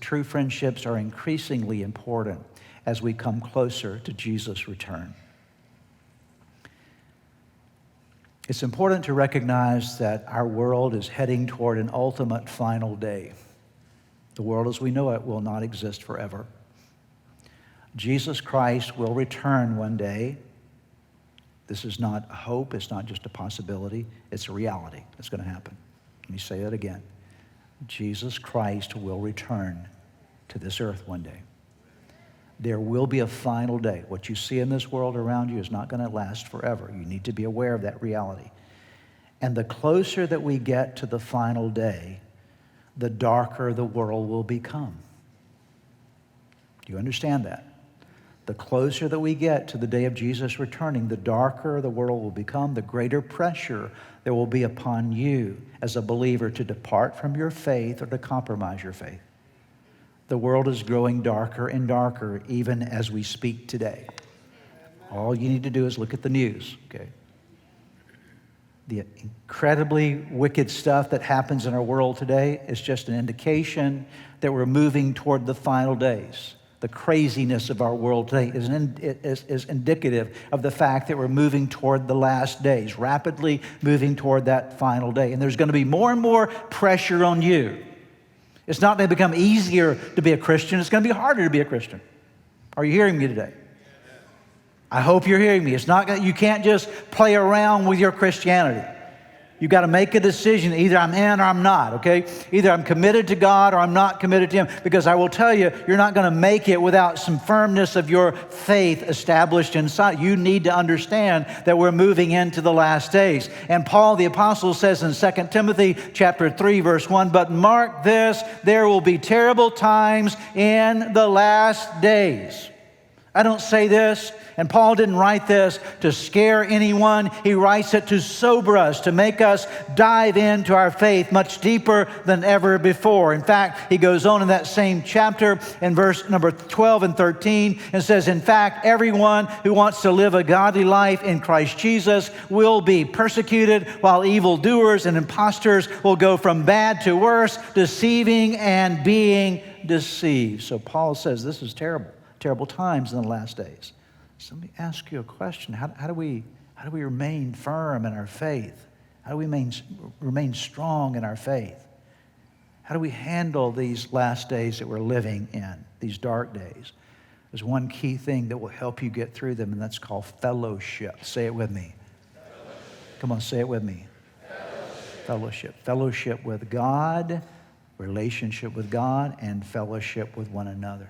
true friendships are increasingly important as we come closer to Jesus' return. It's important to recognize that our world is heading toward an ultimate final day. The world as we know it will not exist forever. Jesus Christ will return one day. This is not a hope, it's not just a possibility, it's a reality. It's going to happen. Let me say that again. Jesus Christ will return to this earth one day. There will be a final day. What you see in this world around you is not going to last forever. You need to be aware of that reality. And the closer that we get to the final day, the darker the world will become. Do you understand that? The closer that we get to the day of Jesus returning, the darker the world will become, the greater pressure there will be upon you as a believer to depart from your faith or to compromise your faith. The world is growing darker and darker even as we speak today. All you need to do is look at the news, okay? The incredibly wicked stuff that happens in our world today is just an indication that we're moving toward the final days. The craziness of our world today is indicative of the fact that we're moving toward the last days, rapidly moving toward that final day. And there's going to be more and more pressure on you. It's not going to become easier to be a Christian. It's going to be harder to be a Christian. Are you hearing me today? I hope you're hearing me. You can't just play around with your Christianity. You've got to make a decision. Either I'm in or I'm not, okay? Either I'm committed to God or I'm not committed to Him. Because I will tell you, you're not going to make it without some firmness of your faith established inside. You need to understand that we're moving into the last days. And Paul the Apostle says in 2 Timothy chapter 3, verse 1, "But mark this, there will be terrible times in the last days." I don't say this, and Paul didn't write this to scare anyone. He writes it to sober us, to make us dive into our faith much deeper than ever before. In fact, he goes on in that same chapter in verse number 12 and 13 and says, "In fact, everyone who wants to live a godly life in Christ Jesus will be persecuted, while evildoers and impostors will go from bad to worse, deceiving and being deceived." So Paul says this is terrible times in the last days. So let me ask you a question. How do we remain firm in our faith? How do we remain strong in our faith? How do we handle these last days that we're living in, these dark days? There's one key thing that will help you get through them, and that's called fellowship. Say it with me. Fellowship. Come on, say it with me. Fellowship. Fellowship with God, relationship with God, and fellowship with one another.